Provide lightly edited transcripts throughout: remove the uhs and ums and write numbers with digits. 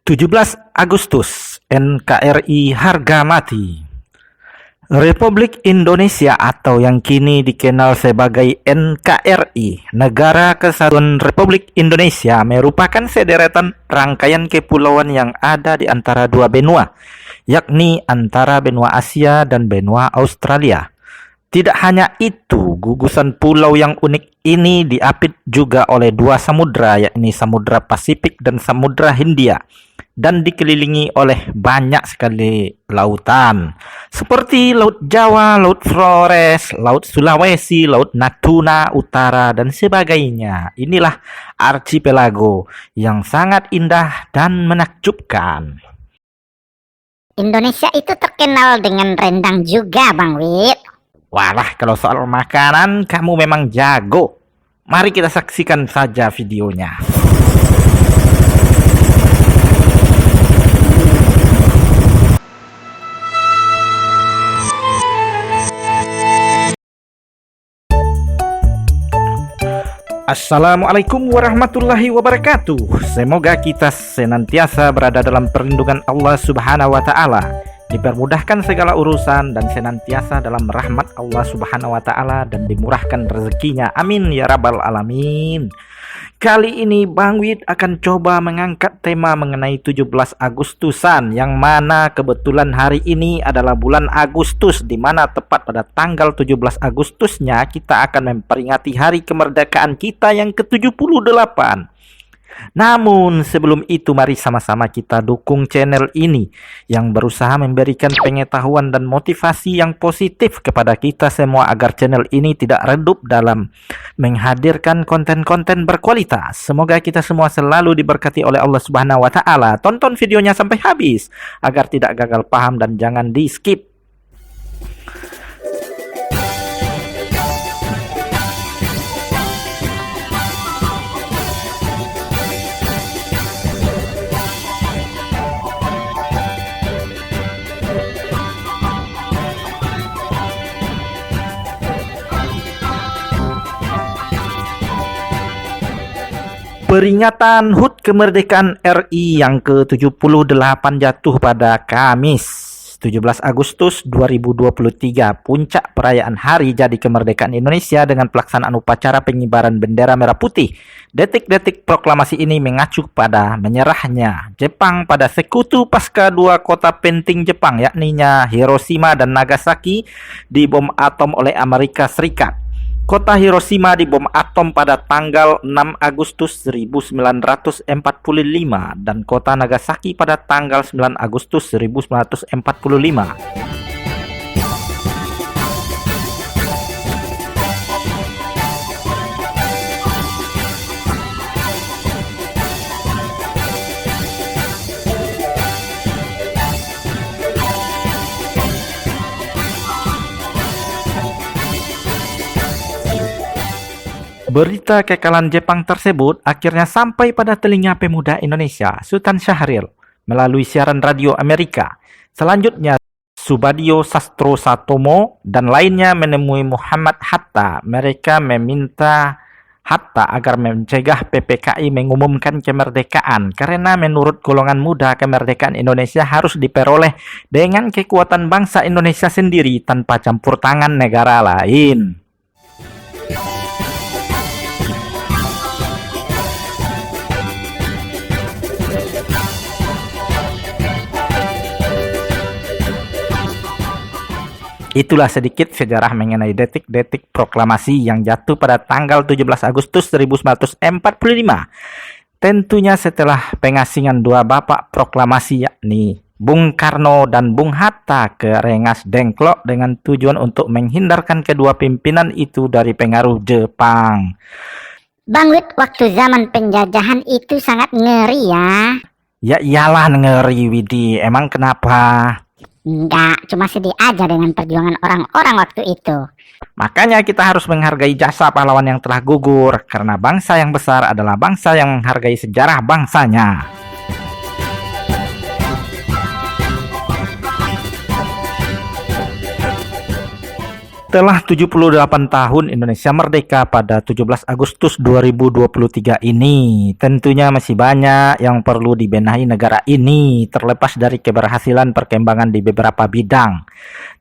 17 Agustus NKRI harga mati. Republik Indonesia atau yang kini dikenal sebagai NKRI, Negara Kesatuan Republik Indonesia, merupakan sederetan rangkaian kepulauan yang ada di antara dua benua, yakni antara benua Asia dan benua Australia. Tidak hanya itu, gugusan pulau yang unik ini diapit juga oleh dua samudra, yakni Samudra Pasifik dan Samudra Hindia, dan dikelilingi oleh banyak sekali lautan, seperti Laut Jawa, Laut Flores, Laut Sulawesi, Laut Natuna Utara, dan sebagainya. Inilah archipelago yang sangat indah dan menakjubkan. Indonesia itu terkenal dengan rendang juga, Bang Wit. Walah, kalau soal makanan kamu memang jago. Mari kita saksikan saja videonya. Assalamualaikum warahmatullahi wabarakatuh. Semoga kita senantiasa berada dalam perlindungan Allah Subhanahu wa Ta'ala, dipermudahkan segala urusan dan senantiasa dalam rahmat Allah Subhanahu wa Ta'ala, dan dimurahkan rezekinya. Amin ya rabbal alamin. Kali ini Bang Wit akan coba mengangkat tema mengenai 17 Agustusan, yang mana kebetulan hari ini adalah bulan Agustus, di mana tepat pada tanggal 17 Agustusnya kita akan memperingati hari kemerdekaan kita yang ke-78. Namun sebelum itu, mari sama-sama kita dukung channel ini yang berusaha memberikan pengetahuan dan motivasi yang positif kepada kita semua, agar channel ini tidak redup dalam menghadirkan konten-konten berkualitas. Semoga kita semua selalu diberkati oleh Allah Subhanahu wa Ta'ala. Tonton videonya sampai habis agar tidak gagal paham dan jangan di skip. Peringatan HUT Kemerdekaan RI yang ke-78 jatuh pada Kamis 17 Agustus 2023. Puncak perayaan Hari Jadi Kemerdekaan Indonesia dengan pelaksanaan upacara pengibaran bendera merah putih. Detik-detik proklamasi ini mengacu pada menyerahnya Jepang pada sekutu pasca dua kota penting Jepang, yakninya Hiroshima dan Nagasaki, dibom atom oleh Amerika Serikat. Kota Hiroshima dibom atom pada tanggal 6 Agustus 1945 dan kota Nagasaki pada tanggal 9 Agustus 1945. Berita kekalahan Jepang tersebut akhirnya sampai pada telinga pemuda Indonesia, Sultan Syahrir, melalui siaran radio Amerika. Selanjutnya, Subadio Sastro Satomo dan lainnya menemui Muhammad Hatta. Mereka meminta Hatta agar mencegah PPKI mengumumkan kemerdekaan, karena menurut golongan muda kemerdekaan Indonesia harus diperoleh dengan kekuatan bangsa Indonesia sendiri tanpa campur tangan negara lain. Itulah sedikit sejarah mengenai detik-detik proklamasi yang jatuh pada tanggal 17 Agustus 1945. Tentunya setelah pengasingan dua bapak proklamasi, yakni Bung Karno dan Bung Hatta, ke Rengas Dengklok dengan tujuan untuk menghindarkan kedua pimpinan itu dari pengaruh Jepang. Bang Wit, waktu zaman penjajahan itu sangat ngeri ya. Ya iyalah ngeri, Widi. Emang kenapa? Enggak, cuma sedih aja dengan perjuangan orang-orang waktu itu. Makanya kita harus menghargai jasa pahlawan yang telah gugur, karena bangsa yang besar adalah bangsa yang menghargai sejarah bangsanya. Setelah 78 tahun Indonesia merdeka pada 17 Agustus 2023 ini, tentunya masih banyak yang perlu dibenahi negara ini, terlepas dari keberhasilan perkembangan di beberapa bidang.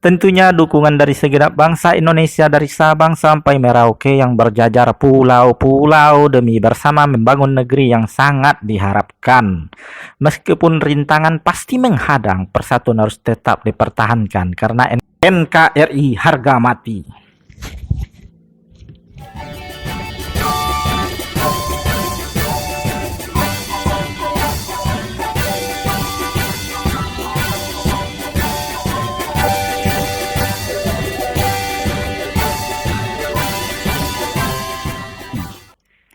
Tentunya dukungan dari segenap bangsa Indonesia dari Sabang sampai Merauke yang berjajar pulau-pulau demi bersama membangun negeri yang sangat diharapkan. Meskipun rintangan pasti menghadang, persatuan harus tetap dipertahankan karena NKRI harga mati.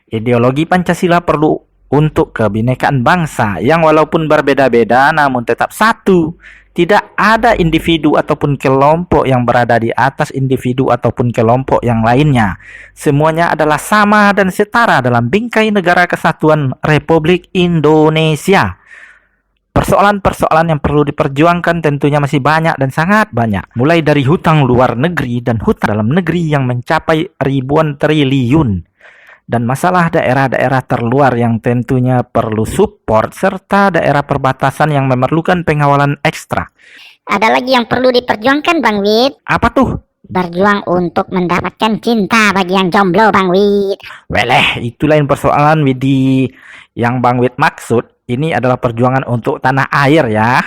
Ideologi Pancasila perlu untuk kebinekaan bangsa yang walaupun berbeda-beda namun tetap satu. Tidak ada individu ataupun kelompok yang berada di atas individu ataupun kelompok yang lainnya. Semuanya adalah sama dan setara dalam bingkai negara kesatuan Republik Indonesia. Persoalan-persoalan yang perlu diperjuangkan tentunya masih banyak dan sangat banyak. Mulai dari hutang luar negeri dan hutang dalam negeri yang mencapai ribuan triliun. Dan masalah daerah-daerah terluar yang tentunya perlu support, serta daerah perbatasan yang memerlukan pengawalan ekstra. Ada lagi yang perlu diperjuangkan, Bang Wid. Apa tuh? Berjuang untuk mendapatkan cinta bagi yang jomblo, Bang Wid. Weleh, itu lain persoalan, Widi. Yang Bang Wid maksud, ini adalah perjuangan untuk tanah air ya.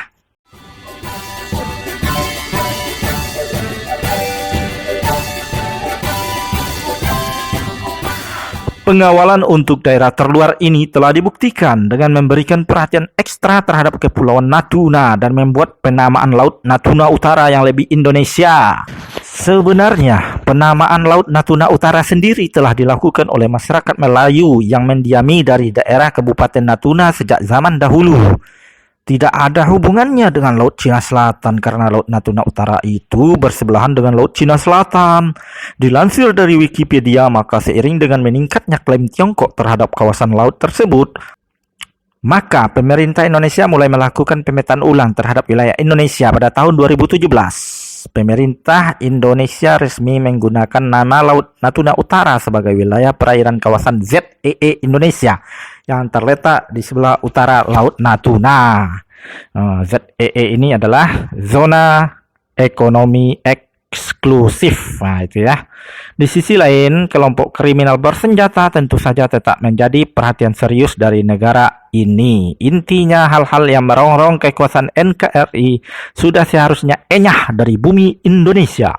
Pengawalan untuk daerah terluar ini telah dibuktikan dengan memberikan perhatian ekstra terhadap Kepulauan Natuna dan membuat penamaan Laut Natuna Utara yang lebih Indonesia. Sebenarnya, penamaan Laut Natuna Utara sendiri telah dilakukan oleh masyarakat Melayu yang mendiami dari daerah Kabupaten Natuna sejak zaman dahulu. Tidak ada hubungannya dengan Laut Cina Selatan karena Laut Natuna Utara itu bersebelahan dengan Laut Cina Selatan. Dilansir dari Wikipedia, maka seiring dengan meningkatnya klaim Tiongkok terhadap kawasan laut tersebut, maka pemerintah Indonesia mulai melakukan pemetaan ulang terhadap wilayah Indonesia pada tahun 2017. Pemerintah Indonesia resmi menggunakan nama Laut Natuna Utara sebagai wilayah perairan kawasan ZEE Indonesia yang terletak di sebelah utara Laut Natuna. ZEE ini adalah zona ekonomi eksklusif. Nah, itu ya. Di sisi lain, kelompok kriminal bersenjata tentu saja tetap menjadi perhatian serius dari negara ini. Intinya hal-hal yang merongrong kekuasaan NKRI sudah seharusnya enyah dari bumi Indonesia.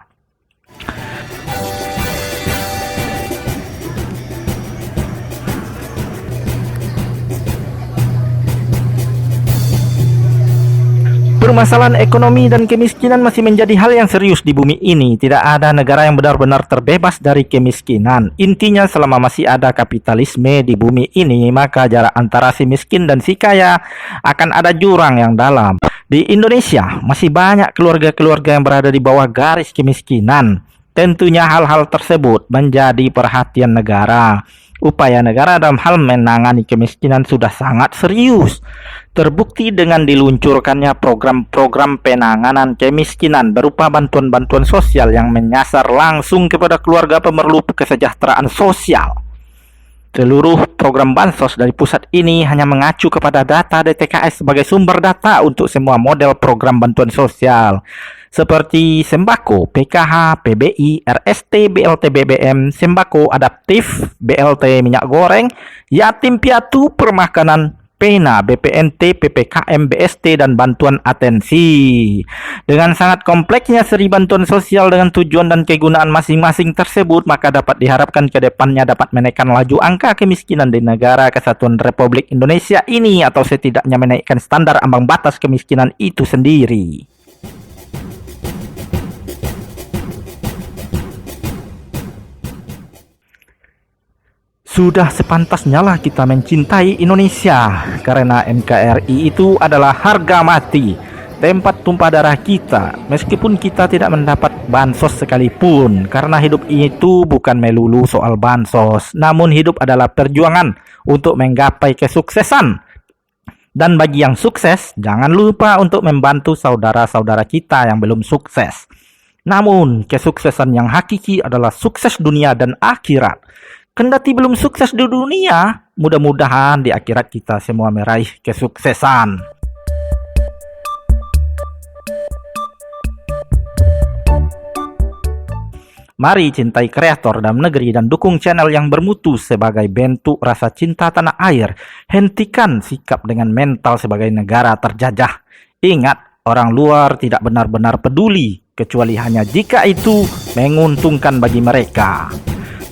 Permasalahan ekonomi dan kemiskinan masih menjadi hal yang serius di bumi ini. Tidak ada negara yang benar-benar terbebas dari kemiskinan. Intinya selama masih ada kapitalisme di bumi ini, maka jarak antara si miskin dan si kaya akan ada jurang yang dalam. Di Indonesia masih banyak keluarga-keluarga yang berada di bawah garis kemiskinan. Tentunya hal-hal tersebut menjadi perhatian negara. Upaya negara dalam hal menangani kemiskinan sudah sangat serius. Terbukti dengan diluncurkannya program-program penanganan kemiskinan berupa bantuan-bantuan sosial yang menyasar langsung kepada keluarga pemerlu kesejahteraan sosial. Seluruh program bansos dari pusat ini hanya mengacu kepada data DTKS sebagai sumber data untuk semua model program bantuan sosial seperti sembako, PKH, PBI, RST, BLT BBM, sembako adaptif, BLT minyak goreng, yatim piatu, permakanan, PENA, BPNT, PPKM, BST, dan bantuan atensi. Dengan sangat kompleksnya seri bantuan sosial dengan tujuan dan kegunaan masing-masing tersebut, maka dapat diharapkan ke depannya dapat menekan laju angka kemiskinan di negara kesatuan Republik Indonesia ini, atau setidaknya menaikkan standar ambang batas kemiskinan itu sendiri. Sudah sepantasnya lah kita mencintai Indonesia, karena NKRI itu adalah harga mati, tempat tumpah darah kita, meskipun kita tidak mendapat bansos sekalipun, karena hidup itu bukan melulu soal bansos, namun hidup adalah perjuangan untuk menggapai kesuksesan. Dan bagi yang sukses, jangan lupa untuk membantu saudara-saudara kita yang belum sukses. Namun, kesuksesan yang hakiki adalah sukses dunia dan akhirat. Kendati belum sukses di dunia, mudah-mudahan di akhirat kita semua meraih kesuksesan. Mari cintai kreator dalam negeri dan dukung channel yang bermutu sebagai bentuk rasa cinta tanah air. Hentikan sikap dengan mental sebagai negara terjajah. Ingat, orang luar tidak benar-benar peduli, kecuali hanya jika itu menguntungkan bagi mereka.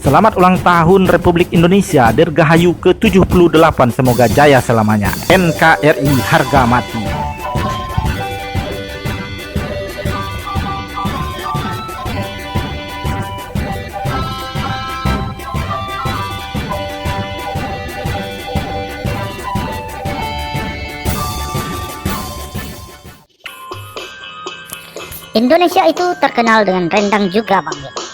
Selamat ulang tahun Republik Indonesia Dirgahayu ke-78, semoga jaya selamanya. NKRI harga mati. Indonesia itu terkenal dengan rendang juga, Bang Wit.